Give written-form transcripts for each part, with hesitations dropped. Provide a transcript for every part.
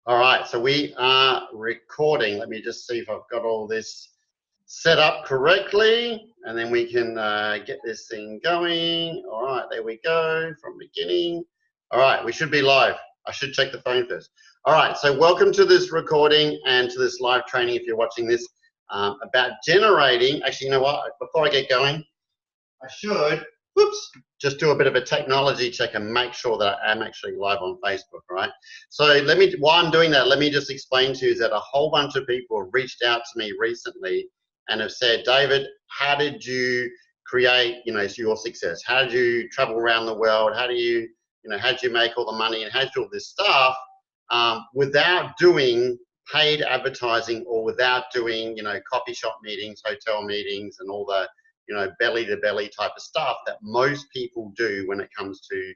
All right, so we are recording. Let me just see if I've got all this set up correctly, and then we can get this thing going. All right, there we go from beginning. All right, we should be live. I should check the phone first. All right, so welcome to this recording and to this live training if you're watching this about generating. Actually, you know what? Before I get going, I should, whoops, just do a bit of a technology check and make sure that I am actually live on Facebook, right? So while I'm doing that, let me just explain to you that a whole bunch of people have reached out to me recently and have said, David, how did you create, your success? How did you travel around the world? How did you make all the money and how did you do all this stuff without doing paid advertising or without doing, coffee shop meetings, hotel meetings, and all the belly to belly type of stuff that most people do when it comes to,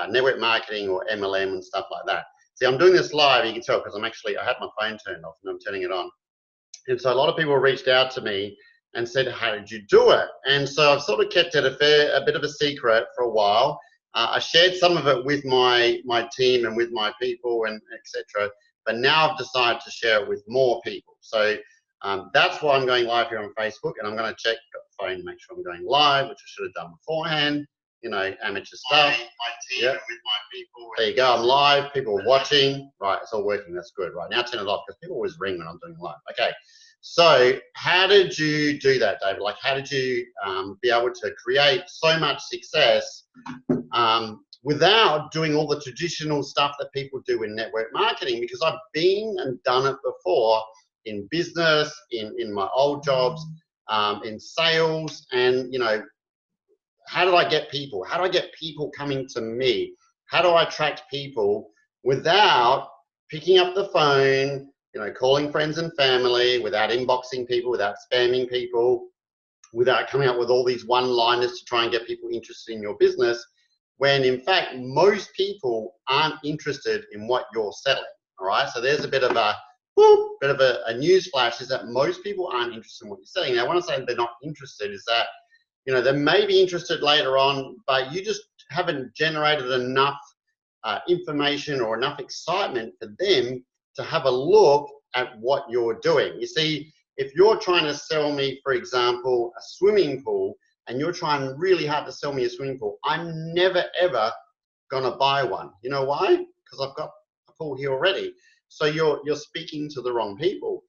network marketing or MLM and stuff like that. See, I'm doing this live, you can tell, because I had my phone turned off and I'm turning it on. And so a lot of people reached out to me and said, how did you do it? And so I've sort of kept it a bit of a secret for a while. I shared some of it with my team and with my people and etc. But now I've decided to share it with more people. So that's why I'm going live here on Facebook, and I'm going to check the phone to make sure I'm going live, which I should have done beforehand. Amateur stuff. My team yep. With my people. There you go. I'm live. People are watching. Right, it's all working. That's good. Right now, turn it off because people always ring when I'm doing live. Okay. So, how did you do that, David? Like, how did you be able to create so much success without doing all the traditional stuff that people do in network marketing? Because I've been and done it before in business, in my old jobs, in sales, and how do I get people? How do I get people coming to me? How do I attract people without picking up the phone, calling friends and family, without inboxing people, without spamming people, without coming up with all these one-liners to try and get people interested in your business, when in fact most people aren't interested in what you're selling. All right, so there's a bit of a news flash, is that most people aren't interested in what you're selling. Now, when I say they're not interested, is that they may be interested later on, but you just haven't generated enough information or enough excitement for them to have a look at what you're doing. You see, if you're trying to sell me, for example, a swimming pool, and you're trying really hard to sell me a swimming pool, I'm never, ever going to buy one. You know why? Because I've got a pool here already. So you're speaking to the wrong people.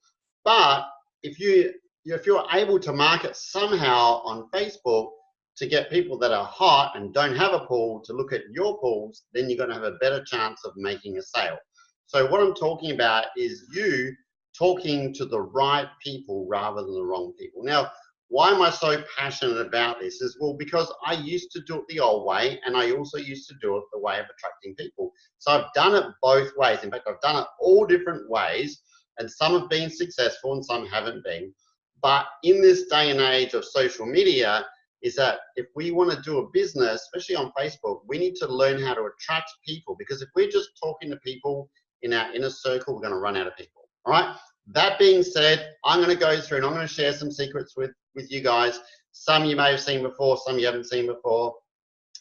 But if you're able to market somehow on Facebook to get people that are hot and don't have a pool to look at your pools, then you're going to have a better chance of making a sale. So what I'm talking about is you talking to the right people rather than the wrong people. Now, why am I so passionate about this? Is, well, because I used to do it the old way, and I also used to do it the way of attracting people. So I've done it both ways. In fact, I've done it all different ways, and some have been successful and some haven't been. But in this day and age of social media, is that if we want to do a business, especially on Facebook, we need to learn how to attract people, because if we're just talking to people in our inner circle, we're going to run out of people. All right. That being said, I'm going to go through and I'm going to share some secrets with you guys. Some you may have seen before, some you haven't seen before.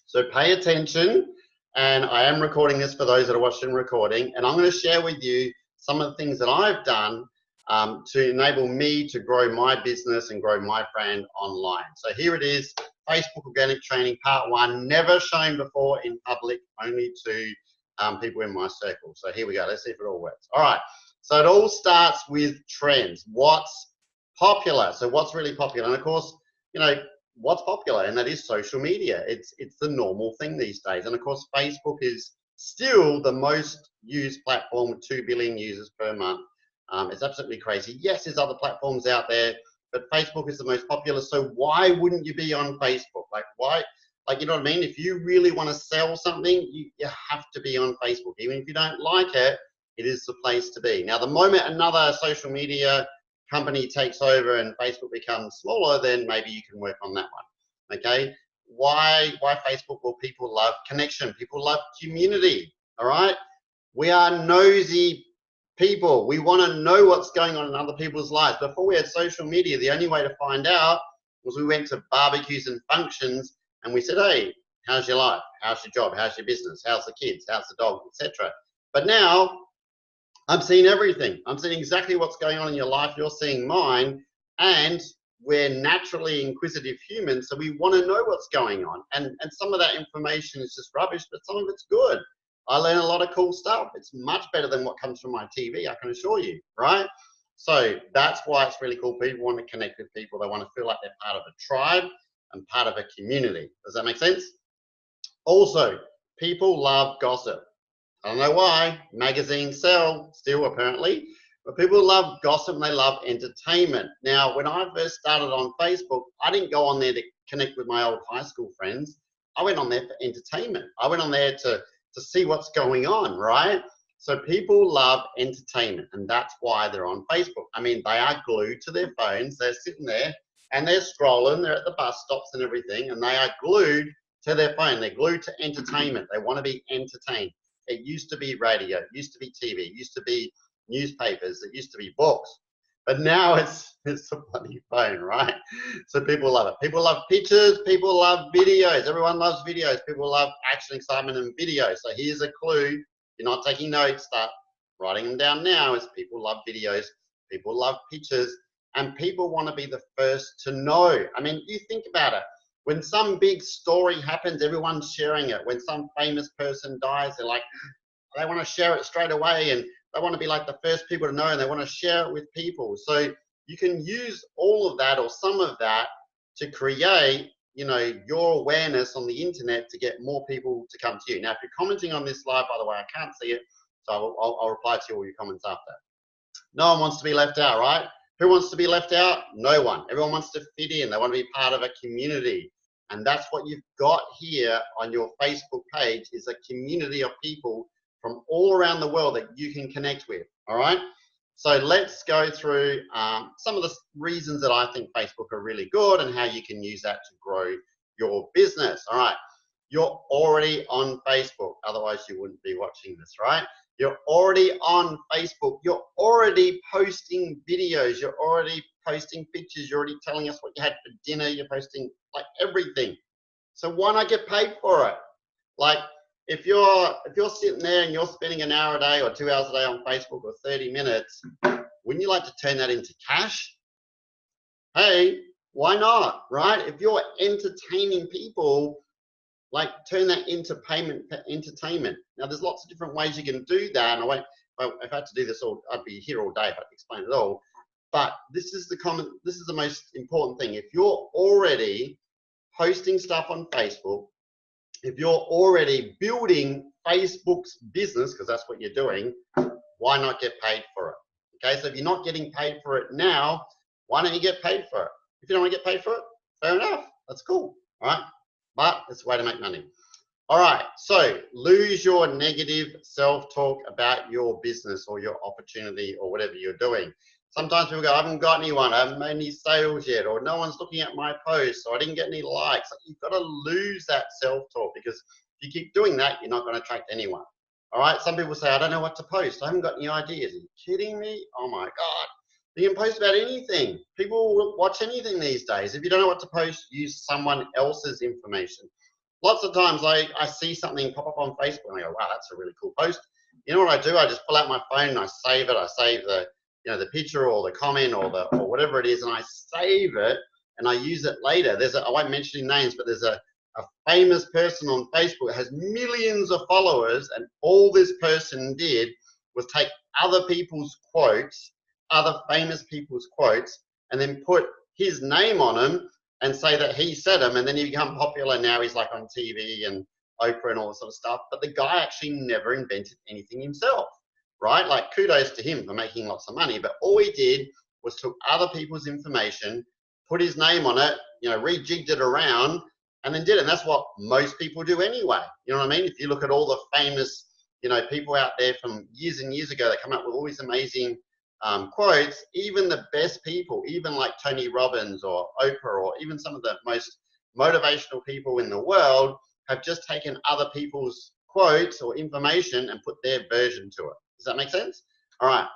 So pay attention. And I am recording this for those that are watching recording. And I'm going to share with you some of the things that I've done to enable me to grow my business and grow my brand online. So here it is, Facebook Organic Training Part 1, never shown before in public, only to people in my circle. So here we go. Let's see if it all works. All right. So it all starts with trends. What's popular? So what's really popular? And of course, what's popular, and that is social media. It's the normal thing these days. And of course, Facebook is still the most used platform with 2 billion users per month. It's absolutely crazy. Yes, there's other platforms out there, but Facebook is the most popular. So why wouldn't you be on Facebook? Like, why? Like, you know what I mean? If you really want to sell something, you have to be on Facebook. Even if you don't like it, it is the place to be. Now, the moment another social media company takes over and Facebook becomes smaller, then maybe you can work on that one. Okay? Why Facebook? Well, people love connection. People love community. All right? We are nosy people. We want to know what's going on in other people's lives. Before we had social media, the only way to find out was we went to barbecues and functions and we said, hey, how's your life? How's your job? How's your business? How's the kids? How's the dog? Etc. But now I'm seeing everything. I'm seeing exactly what's going on in your life. You're seeing mine. And we're naturally inquisitive humans, so we want to know what's going on. And some of that information is just rubbish, but some of it's good. I learn a lot of cool stuff. It's much better than what comes from my TV, I can assure you, right? So that's why it's really cool. People want to connect with people. They want to feel like they're part of a tribe and part of a community. Does that make sense? Also, people love gossip. I don't know why. Magazines sell still, apparently. But people love gossip and they love entertainment. Now, when I first started on Facebook, I didn't go on there to connect with my old high school friends. I went on there for entertainment. I went on there to see what's going on, right? So people love entertainment, and that's why they're on Facebook. I mean, they are glued to their phones. They're sitting there and they're scrolling. They're at the bus stops and everything, and they are glued to their phone. They're glued to entertainment. They want to be entertained. It used to be radio, it used to be TV, it used to be newspapers, it used to be books. But now it's a bloody phone, right? So people love it. People love pictures, people love videos. Everyone loves videos. People love action, excitement, and video. So here's a clue. You're not taking notes, start writing them down now, is people love videos, people love pictures, and people want to be the first to know. I mean, you think about it. When some big story happens, everyone's sharing it. When some famous person dies, they're like, they want to share it straight away, and they want to be like the first people to know, and they want to share it with people. So you can use all of that or some of that to create, you know, your awareness on the internet to get more people to come to you. Now, if you're commenting on this live, by the way, I can't see it, so I'll reply to all your comments after. No one wants to be left out, right? Who wants to be left out? No one. Everyone wants to fit in. They want to be part of a community. And that's what you've got here on your Facebook page, is a community of people from all around the world that you can connect with, all right? So let's go through some of the reasons that I think Facebook are really good and how you can use that to grow your business, all right? You're already on Facebook, otherwise you wouldn't be watching this, right? You're already on Facebook. You're already posting videos. You're already posting pictures. You're already telling us what you had for dinner. You're posting like everything. So why not get paid for it? Like if you're sitting there and you're spending an hour a day or 2 hours a day on Facebook or 30 minutes, wouldn't you like to turn that into cash? Hey, why not, right? If you're entertaining people, like turn that into payment for entertainment. Now there's lots of different ways you can do that, and if I had to do this all, I'd be here all day if I could explain it all. But this is the most important thing. If you're already posting stuff on Facebook, if you're already building Facebook's business, because that's what you're doing, why not get paid for it? Okay, so if you're not getting paid for it now, why don't you get paid for it? If you don't want to get paid for it, fair enough, that's cool, all right? But it's a way to make money. All right, so lose your negative self-talk about your business or your opportunity or whatever you're doing. Sometimes people go, I haven't got anyone, I haven't made any sales yet, or no one's looking at my posts, or I didn't get any likes. You've got to lose that self-talk, because if you keep doing that, you're not going to attract anyone. All right, some people say, I don't know what to post. I haven't got any ideas. Are you kidding me? Oh my God. You can post about anything. People will watch anything these days. If you don't know what to post, use someone else's information. Lots of times I see something pop up on Facebook and I go, wow, that's a really cool post. You know what I do? I just pull out my phone and I save it. I save the, you know, the picture or the comment or whatever it is, and I save it and I use it later. I won't mention any names, but there's a famous person on Facebook that has millions of followers, and all this person did was take other people's quotes, other famous people's quotes, and then put his name on them and say that he said them, and then he become popular. Now he's like on TV and Oprah and all this sort of stuff. But the guy actually never invented anything himself, right? Like kudos to him for making lots of money. But all he did was took other people's information, put his name on it, you know, rejigged it around, and then did it. And that's what most people do anyway. You know what I mean? If you look at all the famous, you know, people out there from years and years ago that come up with all these amazing quotes, even the best people, even like Tony Robbins or Oprah or even some of the most motivational people in the world, have just taken other people's quotes or information and put their version to it. Does that make sense? All right.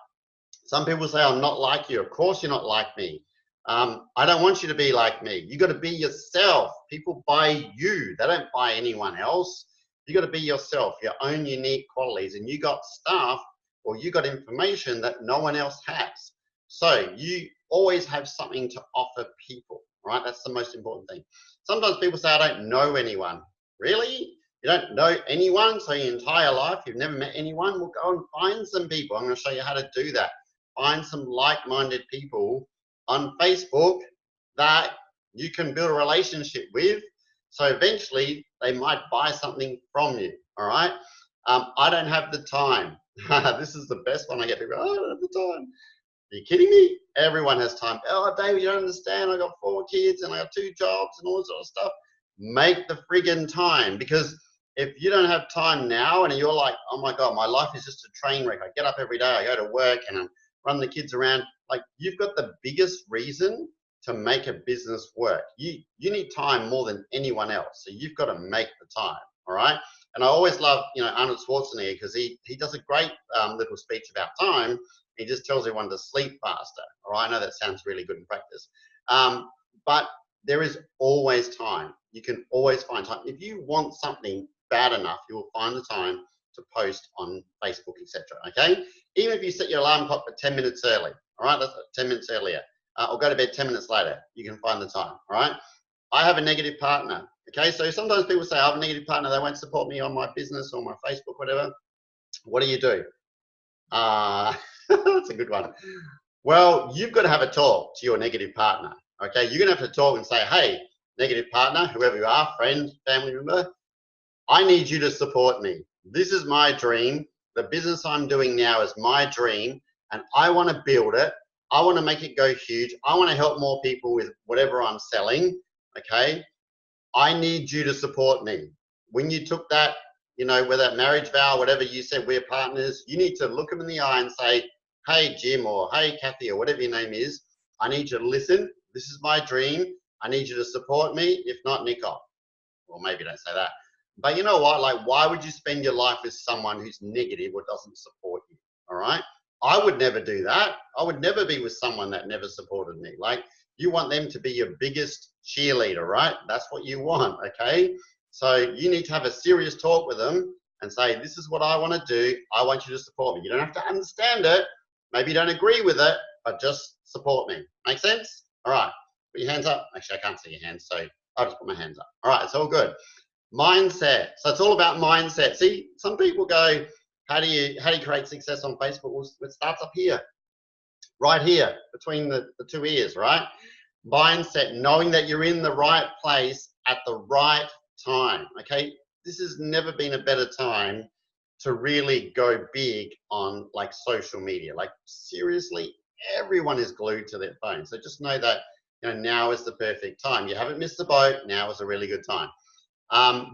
Some people say, I'm not like you. Of course you're not like me. I don't want you to be like me. You got to be yourself. People buy you. They don't buy anyone else. You got to be yourself, your own unique qualities. And you got stuff or you got information that no one else has. So you always have something to offer people, right? That's the most important thing. Sometimes people say, I don't know anyone. Really? You don't know anyone? So your entire life, you've never met anyone? Well, go and find some people. I'm going to show you how to do that. Find some like-minded people on Facebook that you can build a relationship with. So eventually they might buy something from you, all right? I don't have the time. This is the best one I get. People, I don't have the time. Are you kidding me? Everyone has time. Oh, David, you don't understand. I got 4 kids and I got 2 jobs and all this sort of stuff. Make the friggin' time, because if you don't have time now and you're like, oh my God, my life is just a train wreck. I get up every day, I go to work and I run the kids around. Like, you've got the biggest reason to make a business work. You need time more than anyone else. So you've got to make the time, all right? And I always love, Arnold Schwarzenegger, because he does a great little speech about time. He just tells everyone to sleep faster, all right? I know that sounds really good in practice. But there is always time. You can always find time. If you want something bad enough, you will find the time to post on Facebook, etc. Okay? Even if you set your alarm clock for 10 minutes early, all right? That's 10 minutes earlier. Or go to bed 10 minutes later, you can find the time, all right? I have a negative partner, okay? So sometimes people say, I have a negative partner, they won't support me on my business or my Facebook, whatever. What do? That's a good one. Well, you've got to have a talk to your negative partner, okay? You're going to have to talk and say, hey, negative partner, whoever you are, friend, family member, I need you to support me. This is my dream. The business I'm doing now is my dream, and I want to build it. I want to make it go huge. I want to help more people with whatever I'm selling, okay? I need you to support me. When you took that, whether marriage vow, whatever you said, we're partners, you need to look them in the eye and say, hey, Jim, or hey, Kathy, or whatever your name is, I need you to listen. This is my dream. I need you to support me. If not, nick off. Well, maybe don't say that. But you know what? Like, why would you spend your life with someone who's negative or doesn't support you? All right? I would never do that. I would never be with someone that never supported me. Like, you want them to be your biggest cheerleader, right? That's what you want, okay? So you need to have a serious talk with them and say, this is what I want to do. I want you to support me. You don't have to understand it. Maybe you don't agree with it, but just support me. Make sense? All right. Put your hands up. Actually, I can't see your hands, so I'll just put my hands up. All right, it's all good. Mindset. So it's all about mindset. See, some people go, how do you create success on Facebook? Well, it starts up here, right here, between the 2 ears, right? Mindset, knowing that you're in the right place at the right time, okay? This has never been a better time to really go big on like social media. Like, seriously, everyone is glued to their phone. So just know that, now is the perfect time. You haven't missed the boat. Now is a really good time.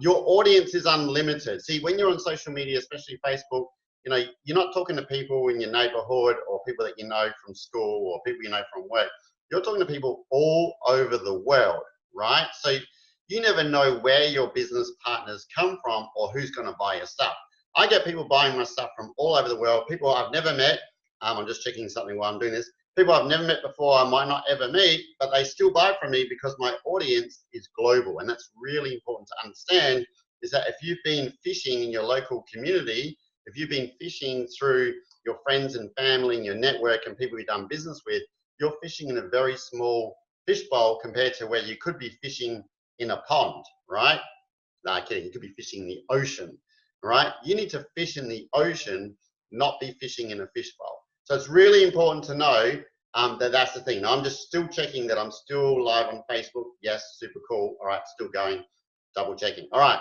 Your audience is unlimited. See, when you're on social media, especially Facebook, you're not talking to people in your neighborhood or people that you know from school or people you know from work. You're talking to people all over the world, right? So you never know where your business partners come from or who's going to buy your stuff. I get people buying my stuff from all over the world, people I've never met. I'm just checking something while I'm doing this. People I've never met before, I might not ever meet, but they still buy from me because my audience is global. And that's really important to understand, is that if you've been fishing in your local community, if you've been fishing through your friends and family and your network and people you've done business with, you're fishing in a very small fishbowl compared to where you could be fishing in a pond, right? No, kidding, you could be fishing in the ocean, right? You need to fish in the ocean, not be fishing in a fishbowl. So it's really important to know that that's the thing. Now, I'm just still checking that I'm still live on Facebook. Yes, super cool. All right, still going, double checking. All right.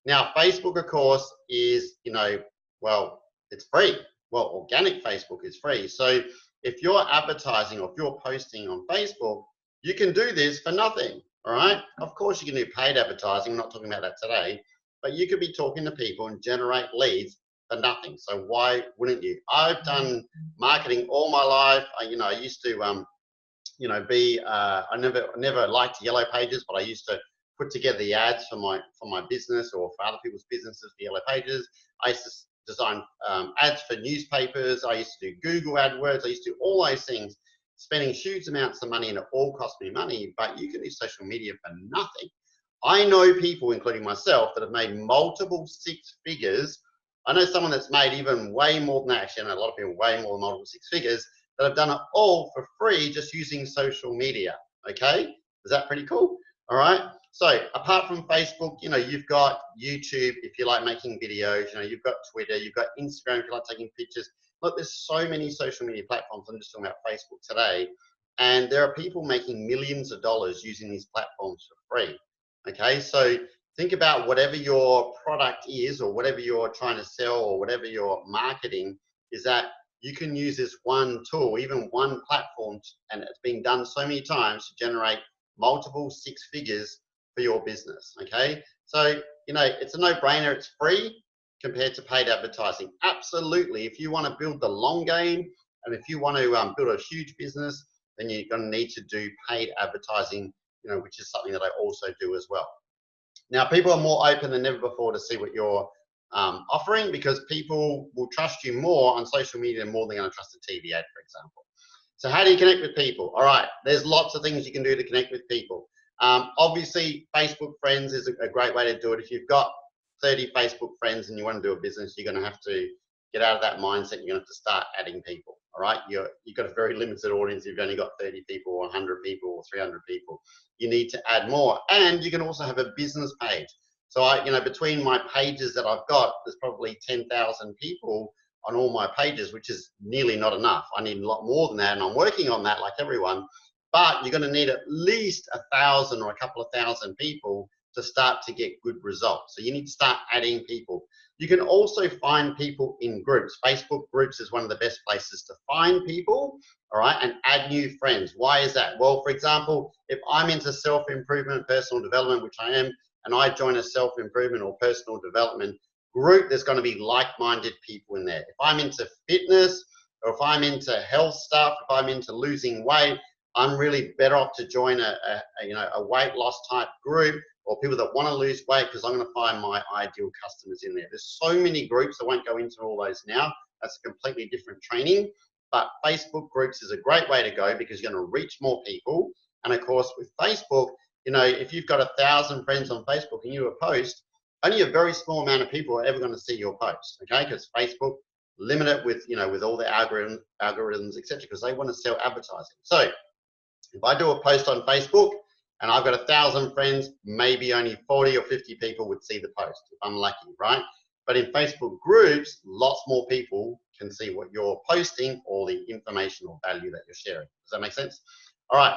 Now, Facebook, of course, is, well, it's free. Well, organic Facebook is free. So if you're advertising or if you're posting on Facebook, you can do this for nothing. All right. Of course, you can do paid advertising. I'm not talking about that today, but you could be talking to people and generate leads for nothing. So why wouldn't you? I've done marketing all my life. I used to, I never liked Yellow Pages, but I used to put together the ads for my business or for other people's businesses for Yellow Pages. I used to design ads for newspapers. I used to do Google AdWords. I used to do all those things, spending huge amounts of money, and it all cost me money, but you can do social media for nothing. I know people, including myself, that have made multiple 6 figures I know someone that's made even way more than that. Actually, I know a lot of people way more than multiple six figures that have done it all for free just using social media. Okay, is that pretty cool? All right. So apart from Facebook, you know, you've got YouTube if you like making videos. You know, you've got Twitter, you've got Instagram if you like taking pictures. Look, there's so many social media platforms. I'm just talking about Facebook today, and there are people making millions of dollars using these platforms for free. Okay, so think about whatever your product is or whatever you're trying to sell or whatever you're marketing, is that you can use this one tool, even one platform, and it's been done so many times to generate multiple six figures for your business. Okay, so you know, it's a no-brainer. It's free compared to paid advertising. Absolutely. If you want to build the long game and if you want to build a huge business, then you're going to need to do paid advertising, you know, which is something that I also do as well. Now, people are more open than never before to see what you're offering, because people will trust you more on social media more than they're going to trust a TV ad, for example. So how do you connect with people? All right, there's lots of things you can do to connect with people. Obviously, Facebook friends is a great way to do it. If you've got 30 Facebook friends and you want to do a business, you're going to have to get out of that mindset. You're going to have to start adding people. All right, you've got a very limited audience. You've only got 30 people or 100 people or 300 people. You need to add more, and you can also have a business page. So you know, between my pages that I've got, there's probably 10,000 people on all my pages, which is nearly not enough. I need a lot more than that, and I'm working on that like everyone. But you're going to need at least 1,000 or a couple of thousand people to start to get good results. So you need to start adding people. You can also find people in groups. Facebook groups is one of the best places to find people, all right, and add new friends. Why is that? Well, for example, if I'm into self-improvement, personal development, which I am, and I join a self-improvement or personal development group, there's going to be like-minded people in there. If I'm into fitness, or if I'm into health stuff, if I'm into losing weight, I'm really better off to join a weight loss type group, or people that want to lose weight, because I'm going to find my ideal customers in there. There's so many groups. I won't go into all those now. That's a completely different training. But Facebook groups is a great way to go, because you're going to reach more people. And of course, with Facebook, you know, if you've got 1,000 friends on Facebook and you do a post, only a very small amount of people are ever going to see your post, okay? Because Facebook limit it with, you know, with all the algorithms, etc., because they want to sell advertising. So if I do a post on Facebook and I've got 1,000 friends, maybe only 40 or 50 people would see the post, if I'm lucky, right? But in Facebook groups, lots more people can see what you're posting or the information or value that you're sharing. Does that make sense? All right.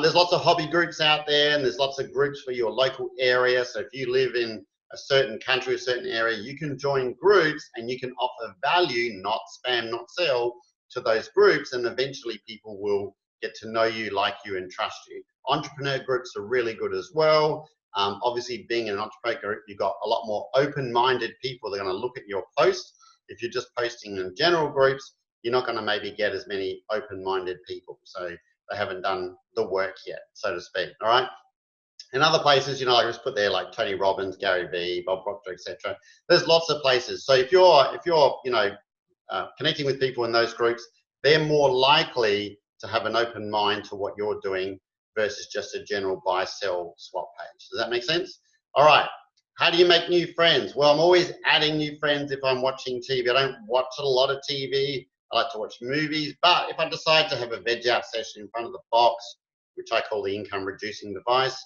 There's lots of hobby groups out there, and there's lots of groups for your local area. So if you live in a certain country, a certain area, you can join groups and you can offer value, not spam, not sell, to those groups, and eventually people will get to know you, like you, and trust you. Entrepreneur groups are really good as well. Obviously, being an entrepreneur group, you've got a lot more open-minded people that are going to look at your posts. If you're just posting in general groups, you're not going to maybe get as many open-minded people. So they haven't done the work yet, so to speak. All right. In other places, you know, I just put there like Tony Robbins, Gary Vee, Bob Proctor, etc. There's lots of places. So if you're you know, connecting with people in those groups, they're more likely to have an open mind to what you're doing versus just a general buy, sell, swap page. Does that make sense? All right. How do you make new friends? Well, I'm always adding new friends if I'm watching TV. I don't watch a lot of TV. I like to watch movies. But if I decide to have a veg out session in front of the box, which I call the income reducing device,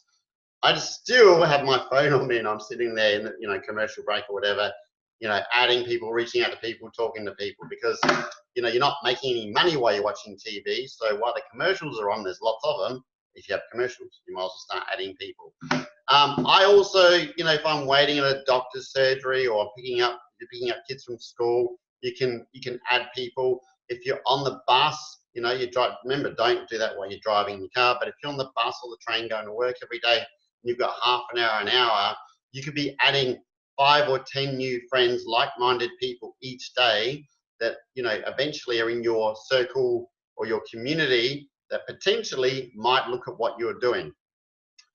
I just still have my phone on me and I'm sitting there in the, you know, commercial break or whatever, you know, adding people, reaching out to people, talking to people, because, you know, you're not making any money while you're watching TV. So while the commercials are on, there's lots of them. If you have commercials, you might as well start adding people. I also, you know, if I'm waiting at a doctor's surgery or picking up kids from school, you can add people. If you're on the bus, you know, you drive. Remember, don't do that while you're driving the car. But if you're on the bus or the train going to work every day, and you've got half an hour, you could be adding 5 or 10 new friends, like-minded people each day that, you know, eventually are in your circle or your community that potentially might look at what you're doing.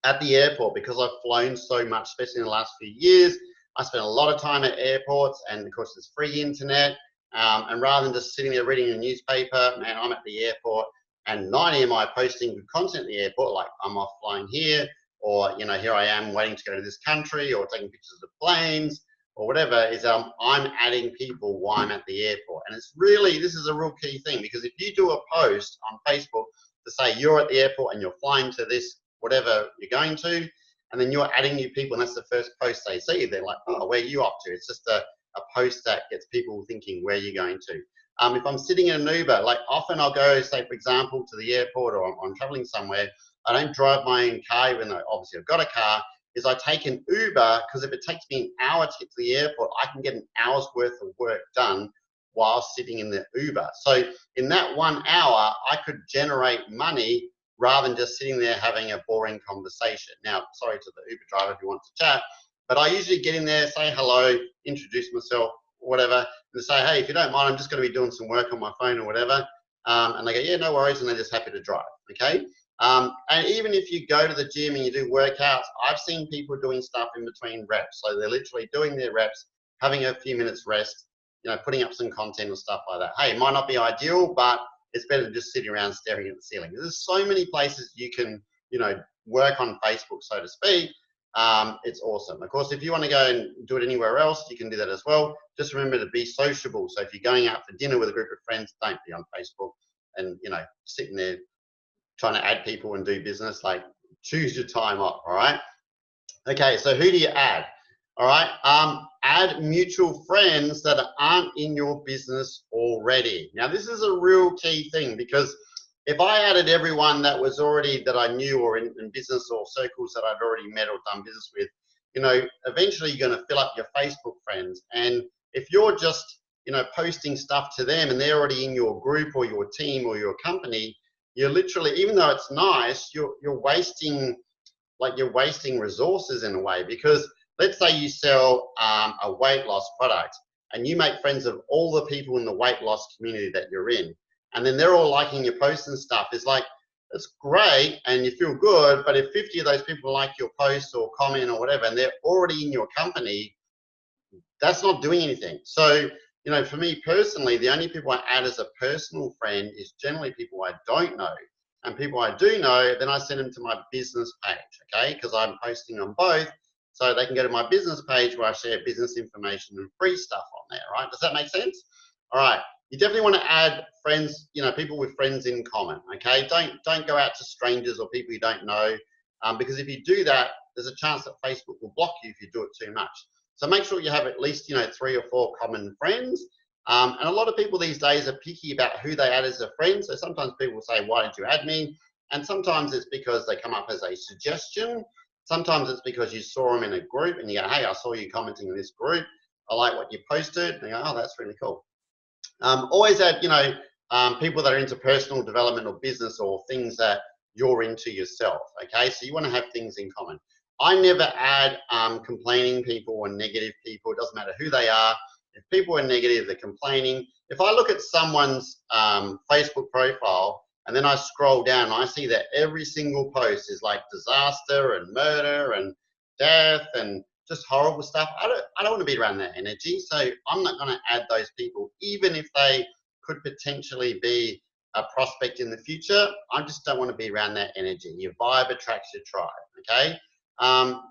At the airport, because I've flown so much, especially in the last few years, I spend a lot of time at airports, and of course there's free internet, and rather than just sitting there reading a newspaper, man, I'm at the airport, and not only am I posting good content at the airport, like I'm off flying here, or, you know, here I am waiting to go to this country, or taking pictures of planes, or whatever is I'm adding people while I'm at the airport. And it's really, this is a real key thing, because if you do a post on Facebook to say you're at the airport and you're flying to this, whatever you're going to, and then you're adding new people and that's the first post they see, they're like, oh, where are you off to? It's just a post that gets people thinking where you're going to. If I'm sitting in an Uber, like often I'll go, say, for example, to the airport, or I'm traveling somewhere, I don't drive my own car, even though obviously I've got a car, is I take an Uber, because if it takes me an hour to get to the airport, I can get an hour's worth of work done while sitting in the Uber. So in that 1 hour, I could generate money rather than just sitting there having a boring conversation. Now, sorry to the Uber driver if you want to chat, but I usually get in there, say hello, introduce myself, whatever, and say, hey, if you don't mind, I'm just going to be doing some work on my phone or whatever. And they go, yeah, no worries, and they're just happy to drive, okay? And even if you go to the gym and you do workouts, I've seen people doing stuff in between reps. So they're literally doing their reps, having a few minutes rest, you know, putting up some content or stuff like that. Hey, it might not be ideal, but it's better than just sitting around staring at the ceiling. There's so many places you can, you know, work on Facebook, so to speak. It's awesome. Of course, if you want to go and do it anywhere else, you can do that as well. Just remember to be sociable. So if you're going out for dinner with a group of friends, don't be on Facebook and, you know, sitting there trying to add people and do business. Like, choose your time off. All right. Okay. So who do you add? All right. Add mutual friends that aren't in your business already. Now, this is a real key thing, because if I added everyone that was already, that I knew, or in business or circles that I'd already met or done business with, you know, eventually you're going to fill up your Facebook friends. And if you're just, you know, posting stuff to them and they're already in your group or your team or your company, you're literally, even though it's nice, you're wasting, like, you're wasting resources in a way. Because let's say you sell a weight loss product and you make friends of all the people in the weight loss community that you're in, and then they're all liking your posts and stuff. It's like, it's great and you feel good, but if 50 of those people like your posts or comment or whatever, and they're already in your company, that's not doing anything. So, you know, for me personally, the only people I add as a personal friend is generally people I don't know. And people I do know, then I send them to my business page, okay? Because I'm posting on both, so they can go to my business page where I share business information and free stuff on there, right? Does that make sense? All right. You definitely want to add friends, you know, people with friends in common, okay? Don't go out to strangers or people you don't know, because if you do that, there's a chance that Facebook will block you if you do it too much. So make sure you have at least, you know, 3 or 4 common friends. And a lot of people these days are picky about who they add as a friend. So sometimes people say, why did you add me? And sometimes it's because they come up as a suggestion. Sometimes it's because you saw them in a group and you go, hey, I saw you commenting in this group. I like what you posted. And they go, oh, that's really cool. Always add, you know, people that are into personal development or business or things that you're into yourself, okay? So you want to have things in common. I never add complaining people or negative people. It doesn't matter who they are. If people are negative, they're complaining. If I look at someone's Facebook profile and then I scroll down and I see that every single post is like disaster and murder and death and just horrible stuff, I don't want to be around that energy. So I'm not going to add those people, even if they could potentially be a prospect in the future. I just don't want to be around that energy. Your vibe attracts your tribe, okay?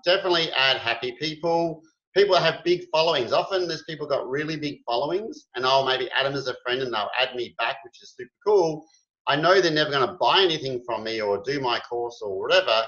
Definitely add happy people, people that have big followings. Often there's people got really big followings and I'll maybe add them as a friend and they'll add me back, which is super cool. I know they're never going to buy anything from me or do my course or whatever,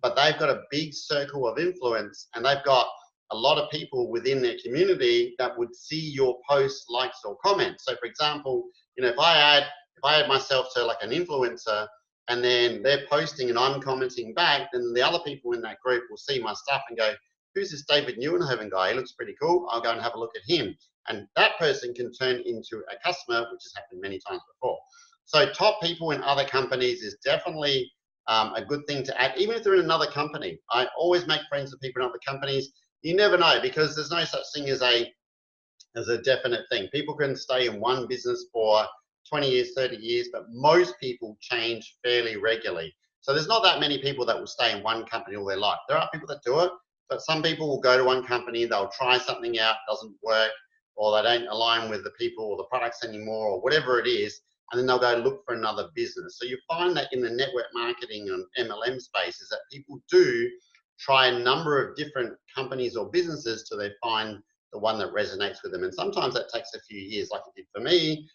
but they've got a big circle of influence and they've got a lot of people within their community that would see your posts, likes, or comments. So for example, you know, if I add myself to like an influencer and then they're posting and I'm commenting back, then the other people in that group will see my stuff and go, who's this David Neuenhoven guy? He looks pretty cool. I'll go and have a look at him. And that person can turn into a customer, which has happened many times before. So top people in other companies is definitely a good thing to add, even if they're in another company. I always make friends with people in other companies. You never know, because there's no such thing as a definite thing. People can stay in one business for 20 years, 30 years, but most people change fairly regularly. So there's not that many people that will stay in one company all their life. There are people that do it, but some people will go to one company, they'll try something out, doesn't work, or they don't align with the people or the products anymore, or whatever it is, and then they'll go look for another business. So you find that in the network marketing and MLM space is that people do try a number of different companies or businesses till they find the one that resonates with them. And sometimes that takes a few years, like it did for me.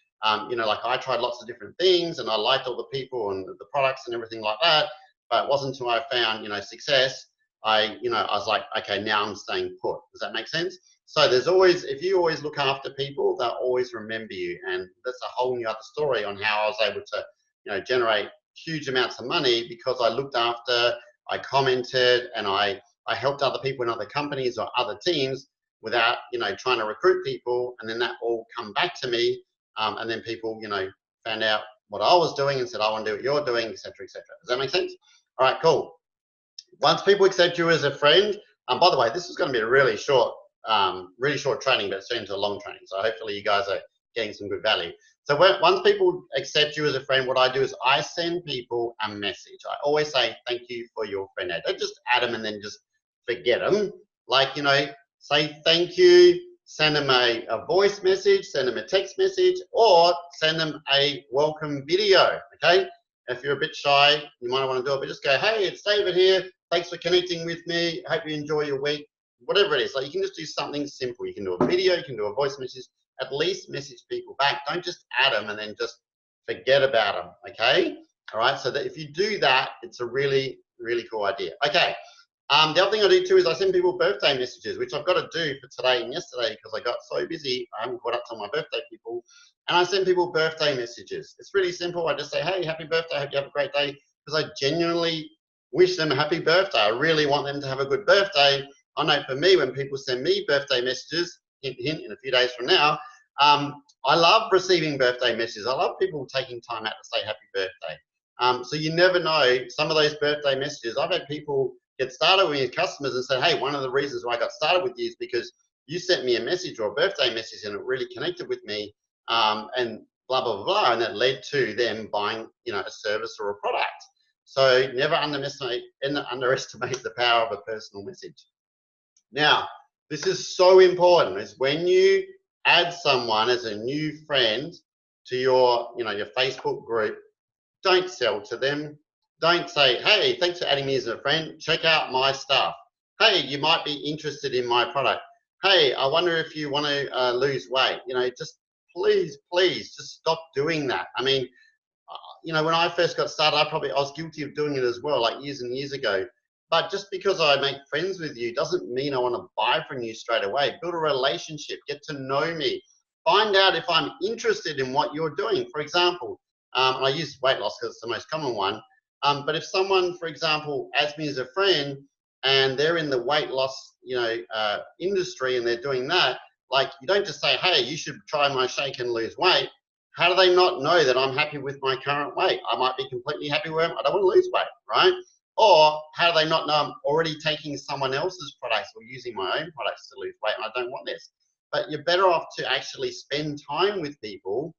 You know, like I tried lots of different things and I liked all the people and the products and everything like that. But it wasn't until I found, you know, success, I was like, okay, now I'm staying put. Does that make sense? So there's always, if you always look after people, they'll always remember you. And that's a whole new other story on how I was able to, you know, generate huge amounts of money because I looked after, I commented, and I helped other people in other companies or other teams without, you know, trying to recruit people. And then that all come back to me. And then people, you know, found out what I was doing and said, I want to do what you're doing, etc., etc. Does that make sense? All right, cool. Once people accept you as a friend, by the way, this is going to be a really short training, but it's turned into a long training. So hopefully you guys are getting some good value. So once people accept you as a friend, what I do is I send people a message. I always say, thank you for your friend ad. Don't just add them and then just forget them. Like, you know, say thank you, send them a voice message, send them a text message, or send them a welcome video, okay? If you're a bit shy, you might not want to do it, but just go, hey, it's David here. Thanks for connecting with me. Hope you enjoy your week. Whatever it is, like you can just do something simple. You can do a video, you can do a voice message, at least message people back. Don't just add them and then just forget about them, okay? All right, so that if you do that, it's a really, really cool idea. Okay, the other thing I do too is I send people birthday messages, which I've got to do for today and yesterday because I got so busy, I haven't caught up to my birthday people. And I send people birthday messages. It's really simple. I just say, hey, happy birthday, I hope you have a great day, because I genuinely wish them a happy birthday. I really want them to have a good birthday. I know for me, when people send me birthday messages, hint, hint, in a few days from now, I love receiving birthday messages. I love people taking time out to say happy birthday. So you never know, some of those birthday messages, I've had people get started with me as customers and say, hey, one of the reasons why I got started with you is because you sent me a message or a birthday message and it really connected with me, and blah, blah, blah, and that led to them buying, you know, a service or a product. So never underestimate the power of a personal message. Now, this is so important, is when you add someone as a new friend to your, you know, your Facebook group, don't sell to them. Don't say, hey, thanks for adding me as a friend. Check out my stuff. Hey, you might be interested in my product. Hey, I wonder if you want to lose weight. You know, just please, please, just stop doing that. I mean, you know, when I first got started, I was guilty of doing it as well, like years and years ago. But just because I make friends with you doesn't mean I want to buy from you straight away. Build a relationship, get to know me, find out if I'm interested in what you're doing. For example, I use weight loss because it's the most common one. But if someone, for example, adds me as a friend and they're in the weight loss, you know, industry and they're doing that, like you don't just say, hey, you should try my shake and lose weight. How do they not know that I'm happy with my current weight? I might be completely happy with it. I don't want to lose weight, right? Or how do they not know I'm already taking someone else's products or using my own products to lose weight and I don't want this? But you're better off to actually spend time with people,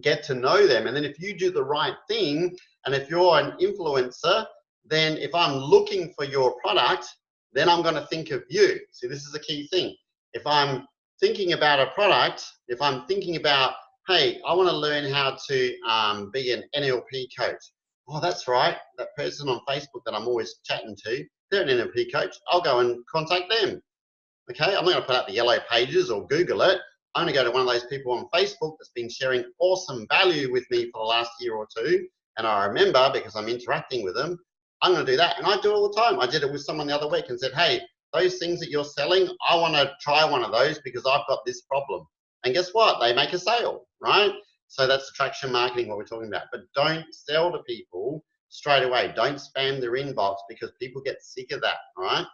get to know them. And then if you do the right thing, and if you're an influencer, then if I'm looking for your product, then I'm going to think of you. See, this is a key thing. If I'm thinking about a product, if I'm thinking about, hey, I want to learn how to be an NLP coach. Oh, that's right. That person on Facebook that I'm always chatting to, they're an NLP coach. I'll go and contact them. Okay, I'm not going to put out the yellow pages or Google it. I'm going to go to one of those people on Facebook that's been sharing awesome value with me for the last year or two. And I remember because I'm interacting with them, I'm going to do that. And I do it all the time. I did it with someone the other week and said, hey, those things that you're selling, I want to try one of those because I've got this problem. And guess what? They make a sale, right? So that's attraction marketing, what we're talking about. But don't sell to people straight away. Don't spam their inbox because people get sick of that, all right?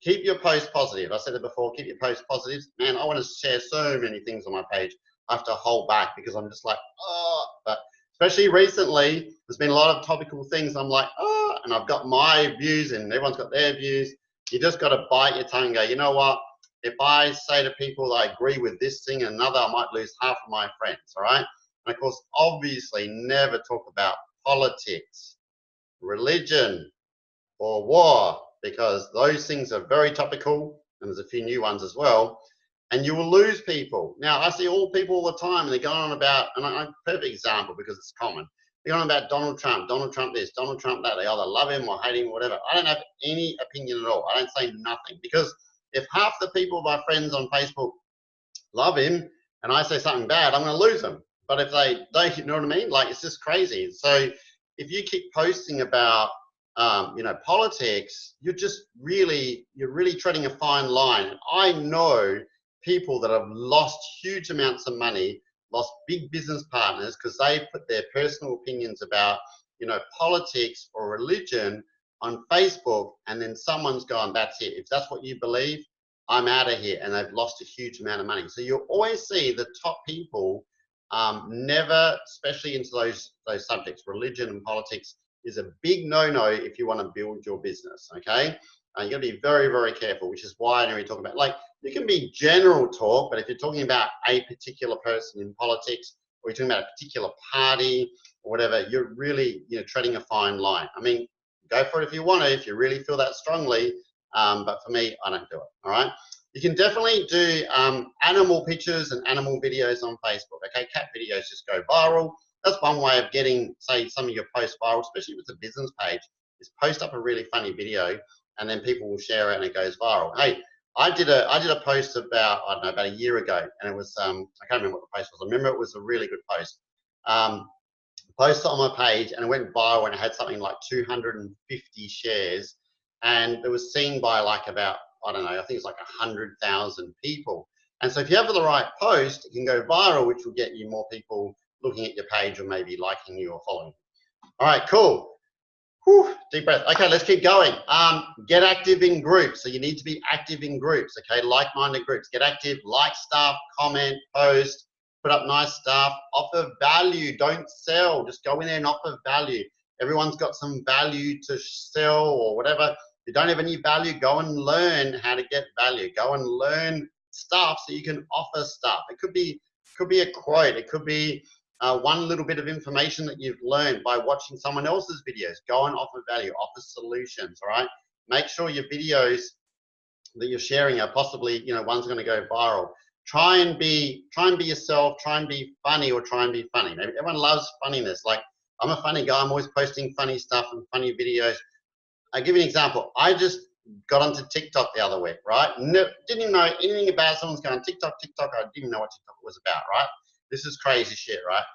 Keep your post positive. I said it before, keep your post positive. Man, I want to share so many things on my page. I have to hold back because I'm just like, oh, but especially recently, there's been a lot of topical things. I'm like, oh, and I've got my views and everyone's got their views. You just got to bite your tongue and go, you know what? If I say to people I agree with this thing and another, I might lose half of my friends, all right? And of course, obviously, never talk about politics, religion, or war, because those things are very topical, and there's a few new ones as well, and you will lose people. Now, I see all people all the time, and they're going on about, and I'm a perfect example because it's common, they're going on about Donald Trump this, Donald Trump that. They either love him or hate him or whatever. I don't have any opinion at all. I don't say nothing because if half the people, my friends on Facebook, love him and I say something bad, I'm going to lose them. But if they don't, you know what I mean? Like, it's just crazy. So if you keep posting about, you know, politics, you're really treading a fine line. And I know people that have lost huge amounts of money, lost big business partners because they put their personal opinions about, you know, politics or religion on Facebook, and then someone's gone, that's it. If that's what you believe, I'm out of here, and they've lost a huge amount of money. So you'll always see the top people never, especially into those subjects, religion and politics is a big no-no if you want to build your business, okay? You got to be very, very careful, which is why I never talk about, like, you can be general talk, but if you're talking about a particular person in politics, or you're talking about a particular party or whatever, you're really, you know, treading a fine line. I mean, go for it if you want to, if you really feel that strongly, but for me, I don't do it, all right? You can definitely do animal pictures and animal videos on Facebook, okay? Cat videos just go viral. That's one way of getting, say, some of your posts viral, especially if it's a business page, is post up a really funny video and then people will share it and it goes viral. Hey, I did a post about, I don't know, about a year ago, and it was, I can't remember what the post was. I remember it was a really good post. Posted on my page and it went viral and it had something like 250 shares, and it was seen by like about, I don't know, I think it's like 100,000 people. And so if you have the right post, it can go viral, which will get you more people looking at your page or maybe liking you or following. All right, cool. Whew, deep breath. Okay, let's keep going. Get active in groups. So you need to be active in groups, okay? Like-minded groups. Get active, like stuff, comment, post, put up nice stuff, offer value, don't sell. Just go in there and offer value. Everyone's got some value to sell or whatever. If you don't have any value, go and learn how to get value. Go and learn stuff so you can offer stuff. It could be a quote. It could be one little bit of information that you've learned by watching someone else's videos. Go and offer value, offer solutions, all right? Make sure your videos that you're sharing are possibly, you know, one's going to go viral. Try and be yourself, try and be funny, or try and be funny. Maybe everyone loves funniness. Like, I'm a funny guy. I'm always posting funny stuff and funny videos. I'll give you an example. I just got onto TikTok the other week, right? Didn't even know anything about someone's going TikTok. I didn't even know what TikTok was about, right? This is crazy shit, right?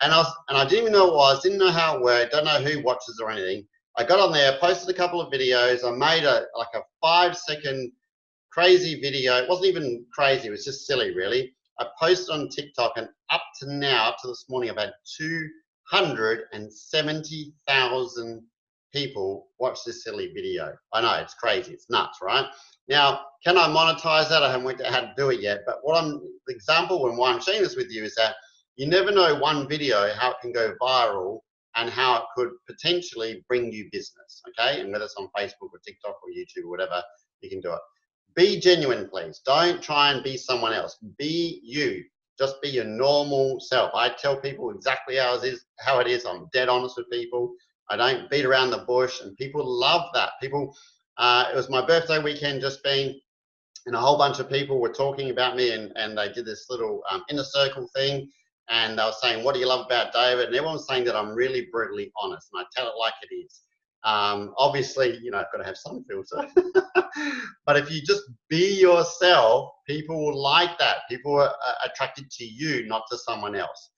And I didn't even know what it was, didn't know how it worked, don't know who watches or anything. I got on there, posted a couple of videos. I made a 5-second crazy video. It wasn't even crazy, it was just silly, really. I posted on TikTok, and up to now, to this morning, I've had 270,000 people watch this silly video. I know, it's crazy, it's nuts, right? Now, can I monetize that? I haven't worked out how to do it yet, but the example and why I'm sharing this with you is that you never know one video, how it can go viral and how it could potentially bring you business, okay? And whether it's on Facebook or TikTok or YouTube or whatever, you can do it. Be genuine, please. Don't try and be someone else. Be you. Just be your normal self. I tell people exactly how it is. I'm dead honest with people. I don't beat around the bush, and people love that. People, it was my birthday weekend just been, and a whole bunch of people were talking about me, and they did this little inner circle thing, and they were saying, what do you love about David? And everyone was saying that I'm really brutally honest, and I tell it like it is. Obviously, you know, I've got to have some filter. But if you just be yourself, people will like that. People are attracted to you, not to someone else.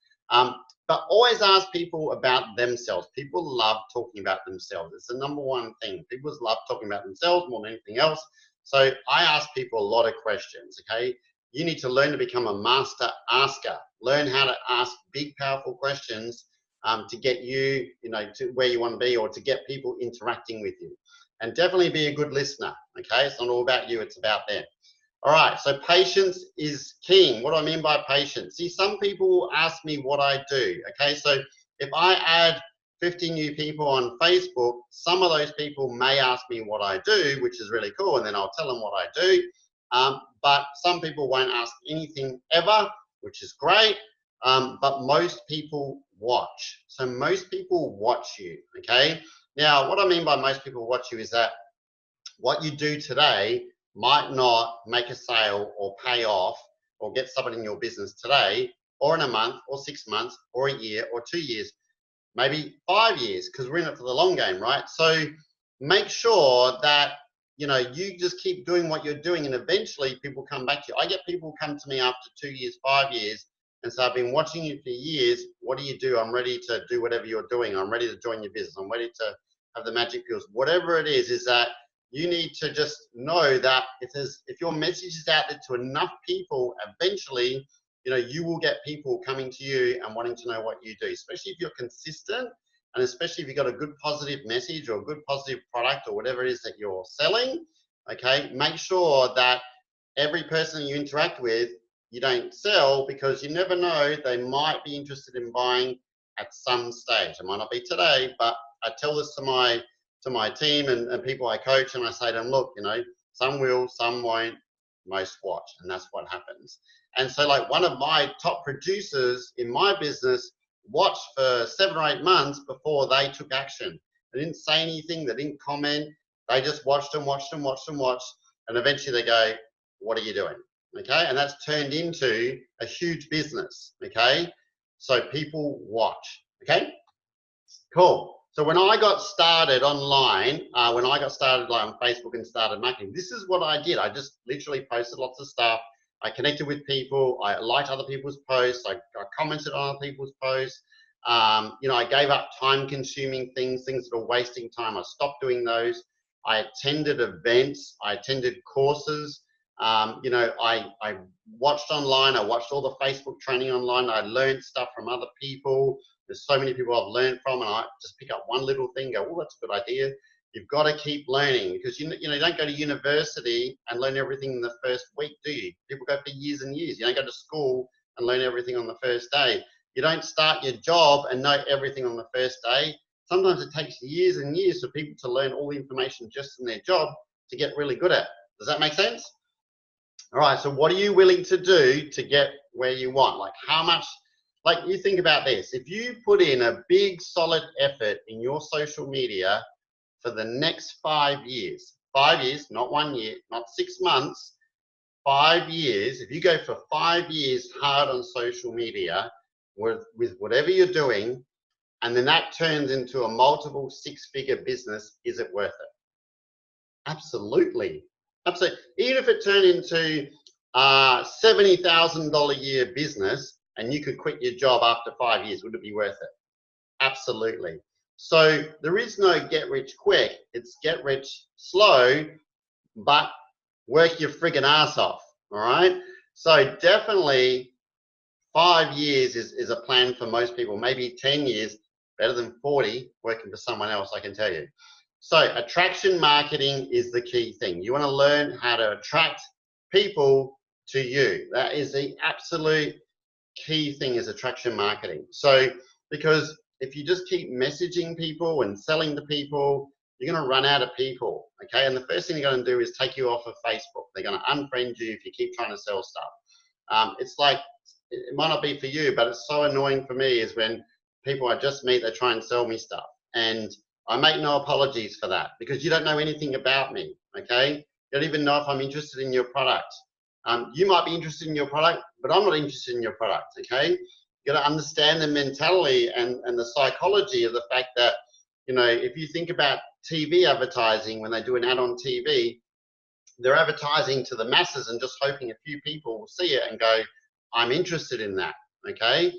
But always ask people about themselves. People love talking about themselves. It's the number one thing. People love talking about themselves more than anything else. So I ask people a lot of questions, okay? You need to learn to become a master asker. Learn how to ask big, powerful questions to get you, you know, to where you want to be, or to get people interacting with you. And definitely be a good listener, okay? It's not all about you, it's about them. All right, so patience is king. What do I mean by patience? See, some people ask me what I do, okay? So if I add 50 new people on Facebook, some of those people may ask me what I do, which is really cool, and then I'll tell them what I do. But some people won't ask anything ever, which is great, but most people watch. So most people watch you, okay? Now, what I mean by most people watch you is that what you do today might not make a sale or pay off or get someone in your business today, or in a month, or 6 months, or a year, or 2 years, maybe 5 years, because we're in it for the long game, right? So make sure that you know, you just keep doing what you're doing, and eventually people come back to you. I get people come to me after 2 years, 5 years, and say, I've been watching you for years. What do you do? I'm ready to do whatever you're doing. I'm ready to join your business. I'm ready to have the magic pills. Whatever it is that you need to just know that if your message is out there to enough people, eventually, you know, you will get people coming to you and wanting to know what you do, especially if you're consistent, and especially if you've got a good positive message or a good positive product or whatever it is that you're selling. Okay, make sure that every person you interact with, you don't sell, because you never know, they might be interested in buying at some stage. It might not be today, but I tell this to my team and people I coach, and I say to them, look, you know, some will, some won't, most watch, and that's what happens. And so, like, one of my top producers in my business watched for 7 or 8 months before they took action. They didn't say anything, they didn't comment, they just watched and watched and watched and watched, and eventually they go, what are you doing? Okay, and that's turned into a huge business. Okay, so people watch. Okay, cool. So when I got started online, when I got started like on Facebook and started marketing, this is what I did. I just literally posted lots of stuff. I connected with people. I liked other people's posts. I commented on other people's posts. You know, I gave up time-consuming things that are wasting time. I stopped doing those. I attended events. I attended courses. You know, I watched online. I watched all the Facebook training online. I learned stuff from other people. There's so many people I've learned from, and I just pick up one little thing, go, oh, that's a good idea. You've got to keep learning, because you know, you don't go to university and learn everything in the first week, do you? People go for years and years. You don't go to school and learn everything on the first day. You don't start your job and know everything on the first day. Sometimes it takes years and years for people to learn all the information just in their job to get really good at it. Does that make sense? All right, so what are you willing to do to get where you want? Like, how much, like, you think about this. If you put in a big solid effort in your social media for the next 5 years, 5 years, not 1 year, not 6 months, 5 years, if you go for 5 years hard on social media with whatever you're doing, and then that turns into a multiple 6-figure business, is it worth it? Absolutely. Absolutely. Even if it turned into a $70,000 a year business and you could quit your job after 5 years, would it be worth it? Absolutely. So there is no get rich quick. It's get rich slow, but work your friggin' ass off. All right. So definitely 5 years is a plan for most people. Maybe 10 years, better than 40 working for someone else, I can tell you. So attraction marketing is the key thing. You want to learn how to attract people to you. That is the absolute key thing, is attraction marketing. So because if you just keep messaging people and selling to people, you're going to run out of people. Okay, and the first thing they're going to do is take you off of Facebook. They're going to unfriend you if you keep trying to sell stuff. It's like, it might not be for you, but it's so annoying for me is when people I just meet, they try and sell me stuff, and I make no apologies for that, because you don't know anything about me. Okay, you don't even know if I'm interested in your product. You might be interested in your product, but I'm not interested in your product. Okay, you got to understand the mentality and the psychology of the fact that, you know, if you think about TV advertising, when they do an ad on TV, they're advertising to the masses and just hoping a few people will see it and go, I'm interested in that. Okay,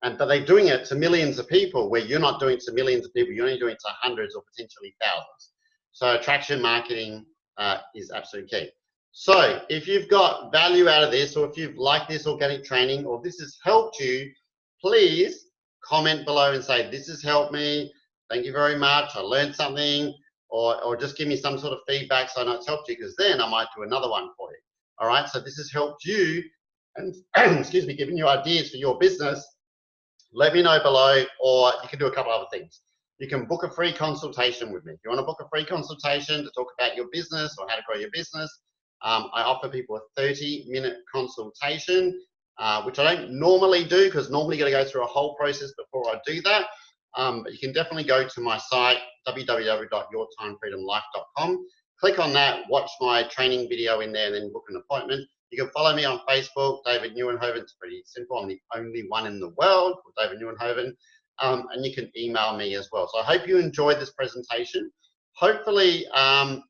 but they're doing it to millions of people, where you're not doing it to millions of people. You're only doing it to hundreds or potentially thousands. So attraction marketing is absolutely key. So if you've got value out of this, or if you've liked this organic training, or this has helped you, please comment below and say, this has helped me. Thank you very much. I learned something. Or just give me some sort of feedback so I know it's helped you, because then I might do another one for you. All right. So this has helped you and excuse me, giving you ideas for your business. Let me know below, or you can do a couple other things. You can book a free consultation with me. If you want to book a free consultation to talk about your business or how to grow your business, I offer people a 30-minute consultation, which I don't normally do, because normally you got to go through a whole process before I do that. But you can definitely go to my site, www.yourtimefreedomlife.com. Click on that, watch my training video in there, and then book an appointment. You can follow me on Facebook, David Nieuwenhoven. It's pretty simple. I'm the only one in the world called David Nieuwenhoven. And you can email me as well. So I hope you enjoyed this presentation. hopefully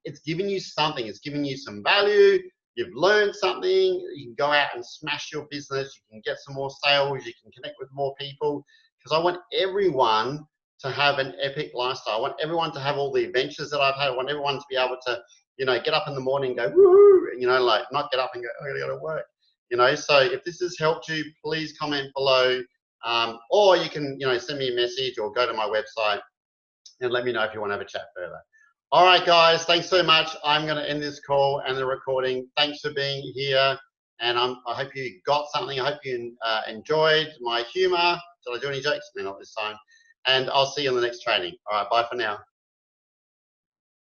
it's given you something. It's given you some value. You've learned something. You can go out and smash your business. You can get some more sales. You can connect with more people, because I want everyone to have an epic lifestyle. I want everyone to have all the adventures that I've had. I want everyone to be able to, you know, get up in the morning and go, woo, you know, like not get up and go, oh, I gotta go to work. You know, so if this has helped you, please comment below, or you can, you know, send me a message or go to my website and let me know if you want to have a chat further. All right, guys, thanks so much. I'm going to end this call and the recording. Thanks for being here, and I hope you got something. I hope you enjoyed my humor. Did I do any jokes? No, not this time. And I'll see you in the next training. All right, bye for now.